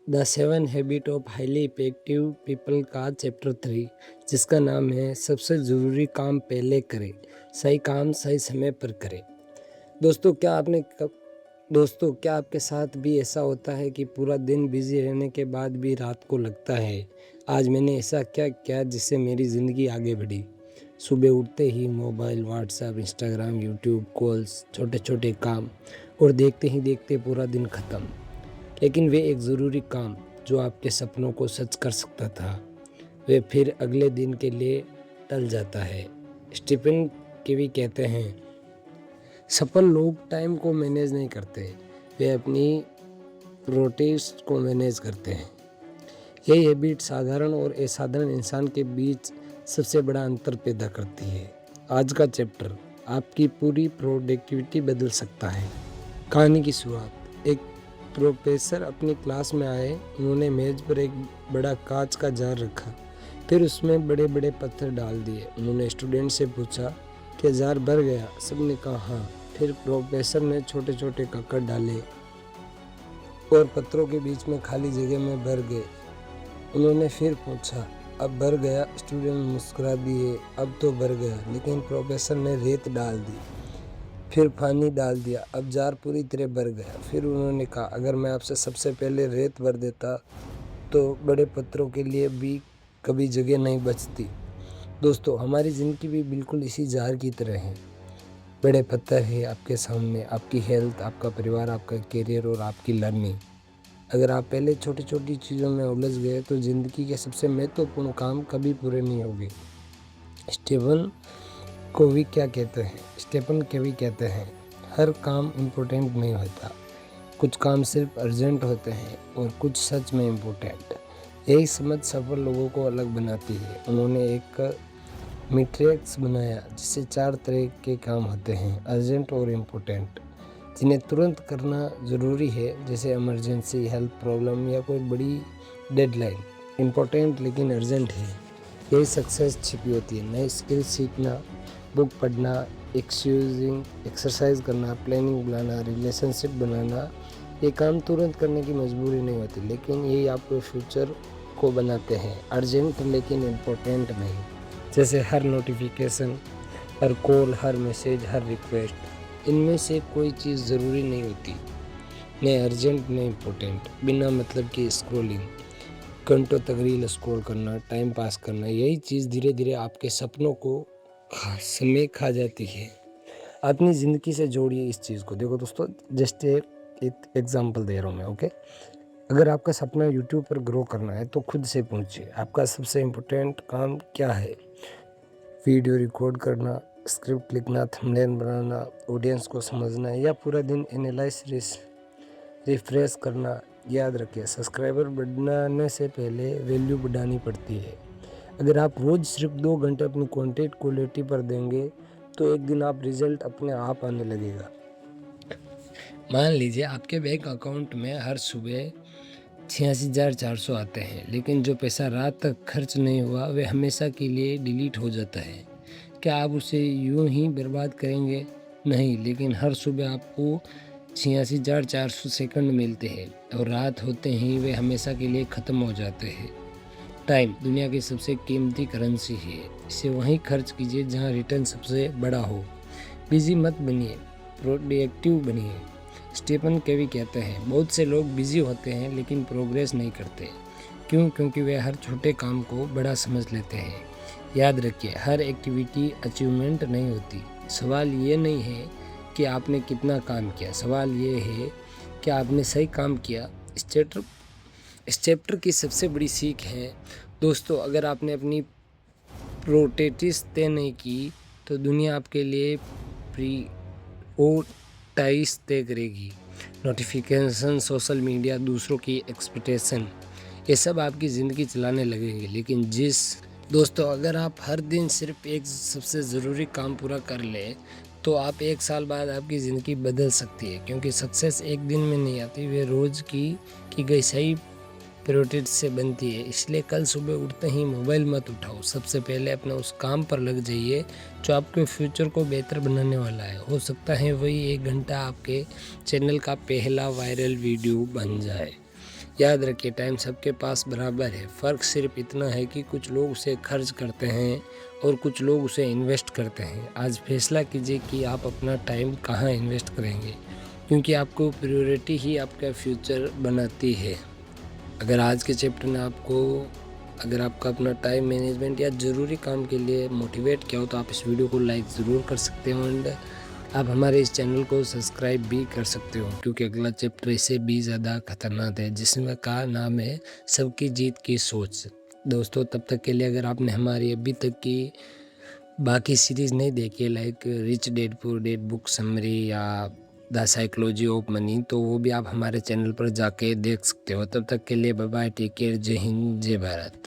The 7 habit of highly effective people का chapter 3, जिसका नाम है सबसे ज़रूरी काम पहले करें, सही काम सही समय पर करें। दोस्तों क्या आपके साथ भी ऐसा होता है कि पूरा दिन बिजी रहने के बाद भी रात को लगता है आज मैंने ऐसा क्या किया जिससे मेरी ज़िंदगी आगे बढ़ी। सुबह उठते ही mobile, WhatsApp, Instagram, YouTube, calls, छोटे छोटे काम और देखते ही देखते पूरा दिन ख़त्म। लेकिन वे एक ज़रूरी काम जो आपके सपनों को सच कर सकता था, वे फिर अगले दिन के लिए टल जाता है। स्टीफन केवी कहते हैं, सफल लोग टाइम को मैनेज नहीं करते, वे अपनी प्रोटेस को मैनेज करते हैं। यही हैबिट साधारण और असाधारण इंसान के बीच सबसे बड़ा अंतर पैदा करती है। आज का चैप्टर आपकी पूरी प्रोडक्टिविटी बदल सकता है। कहानी की शुरुआत। एक प्रोफेसर अपनी क्लास में आए। उन्होंने मेज पर एक बड़ा कांच का जार रखा, फिर उसमें बड़े बड़े पत्थर डाल दिए। उन्होंने स्टूडेंट से पूछा, क्या जार भर गया? सबने कहा हाँ। फिर प्रोफेसर ने छोटे छोटे कंकड़ डाले और पत्थरों के बीच में खाली जगह में भर गए। उन्होंने फिर पूछा, अब भर गया? स्टूडेंट मुस्कुरा दिए, अब तो भर गया। लेकिन प्रोफेसर ने रेत डाल दी, फिर पानी डाल दिया, अब जार पूरी तरह भर गया। फिर उन्होंने कहा, अगर मैं आपसे सबसे पहले रेत भर देता तो बड़े पत्थरों के लिए भी कभी जगह नहीं बचती। दोस्तों, हमारी ज़िंदगी भी बिल्कुल इसी जार की तरह है। बड़े पत्थर है आपके सामने, आपकी हेल्थ, आपका परिवार, आपका करियर और आपकी लर्निंग। अगर आप पहले छोटी छोटी चीज़ों में उलझ गए तो ज़िंदगी के सबसे महत्वपूर्ण काम कभी पूरे नहीं होंगे। स्टीफन केवी कहते हैं, हर काम इम्पोर्टेंट नहीं होता, कुछ काम सिर्फ अर्जेंट होते हैं और कुछ सच में इम्पोर्टेंट। यही समझ सफल लोगों को अलग बनाती है। उन्होंने एक मैट्रिक्स बनाया जिससे 4 तरह के काम होते हैं, अर्जेंट और इम्पोर्टेंट, जिन्हें तुरंत करना ज़रूरी है, जैसे इमरजेंसी, हेल्थ प्रॉब्लम या कोई बड़ी डेडलाइन। इम्पोर्टेंट लेकिन अर्जेंट है, यही सक्सेस छिपी होती है। नई स्किल सीखना, बुक पढ़ना, एक्सरसाइज करना, प्लानिंग बनाना, रिलेशनशिप बनाना, ये काम तुरंत करने की मजबूरी नहीं होती, लेकिन यही आपके फ्यूचर को बनाते हैं। अर्जेंट लेकिन इम्पोर्टेंट नहीं, जैसे हर नोटिफिकेशन, हर कॉल, हर मैसेज, हर रिक्वेस्ट, इनमें से कोई चीज़ ज़रूरी नहीं होती। न अर्जेंट न इम्पोर्टेंट, बिना मतलब की स्क्रॉलिंग, घंटों तक रील स्क्रॉल करना, टाइम पास करना, यही चीज़ धीरे धीरे आपके सपनों को समय खा जाती है। अपनी ज़िंदगी से जोड़िए इस चीज़ को। देखो दोस्तों, जस्ट एक एग्जांपल दे रहा हूँ मैं, ओके। अगर आपका सपना यूट्यूब पर ग्रो करना है तो खुद से पूछिए, आपका सबसे इम्पोर्टेंट काम क्या है? वीडियो रिकॉर्ड करना, स्क्रिप्ट लिखना, थंबनेल बनाना, ऑडियंस को समझना, या पूरा दिन एनालाइज रिफ्रेश करना? याद रखिए, सब्सक्राइबर बढ़ाने से पहले वैल्यू बढ़ानी पड़ती है। अगर आप रोज़ सिर्फ 2 घंटे अपनी कंटेंट क्वालिटी पर देंगे तो एक दिन आप रिजल्ट अपने आप आने लगेगा। मान लीजिए आपके बैंक अकाउंट में हर सुबह 86,400 आते हैं, लेकिन जो पैसा रात तक खर्च नहीं हुआ वे हमेशा के लिए डिलीट हो जाता है। क्या आप उसे यूं ही बर्बाद करेंगे? नहीं, लेकिन हर सुबह आपको 86,400 सेकंड मिलते हैं और रात होते ही वे हमेशा के लिए ख़त्म हो जाते हैं। टाइम दुनिया की सबसे कीमती करेंसी है, इसे वहीं खर्च कीजिए जहां रिटर्न सबसे बड़ा हो। बिजी मत बनिए, प्रोडक्टिव बनिए। स्टीफन केवी कहते हैं, बहुत से लोग बिजी होते हैं लेकिन प्रोग्रेस नहीं करते। क्यों? क्योंकि वे हर छोटे काम को बड़ा समझ लेते हैं। याद रखिए, हर एक्टिविटी अचीवमेंट नहीं होती। सवाल ये नहीं है कि आपने कितना काम किया, सवाल ये है कि आपने सही काम किया। इस चैप्टर की सबसे बड़ी सीख है दोस्तों, अगर आपने अपनी प्रोटेटिस तय नहीं की तो दुनिया आपके लिए प्रायोरिटाइज तय करेगी। नोटिफिकेशन, सोशल मीडिया, दूसरों की एक्सपेक्टेशन, ये सब आपकी ज़िंदगी चलाने लगेंगे। लेकिन दोस्तों, अगर आप हर दिन सिर्फ एक सबसे ज़रूरी काम पूरा कर ले तो आप 1 साल बाद आपकी ज़िंदगी बदल सकती है। क्योंकि सक्सेस एक दिन में नहीं आती, वे रोज़ की गई सही प्रायोरिटी से बनती है। इसलिए कल सुबह उठते ही मोबाइल मत उठाओ, सबसे पहले अपने उस काम पर लग जाइए जो आपके फ्यूचर को बेहतर बनाने वाला है। हो सकता है वही 1 घंटा आपके चैनल का पहला वायरल वीडियो बन जाए। याद रखिए, टाइम सबके पास बराबर है। फ़र्क सिर्फ इतना है कि कुछ लोग उसे खर्च करते हैं और कुछ लोग उसे इन्वेस्ट करते हैं। आज फैसला कीजिए कि आप अपना टाइम कहाँ इन्वेस्ट करेंगे, क्योंकि आपको प्रायोरिटी ही आपका फ्यूचर बनाती है। अगर आज के चैप्टर ने अगर आपका अपना टाइम मैनेजमेंट या ज़रूरी काम के लिए मोटिवेट किया हो तो आप इस वीडियो को लाइक ज़रूर कर सकते हो एंड आप हमारे इस चैनल को सब्सक्राइब भी कर सकते हो, क्योंकि अगला चैप्टर इससे भी ज़्यादा खतरनाक है, जिसमें का नाम है सबकी जीत की सोच। दोस्तों, तब तक के लिए अगर आपने हमारी अभी तक की बाकी सीरीज़ नहीं देखी, like rich dad poor dad book summary या द साइकोलॉजी ऑफ मनी, तो वो भी आप हमारे चैनल पर जाके देख सकते हो। तब तक के लिए बाय बाय, टेक केयर, जय हिंद, जय भारत।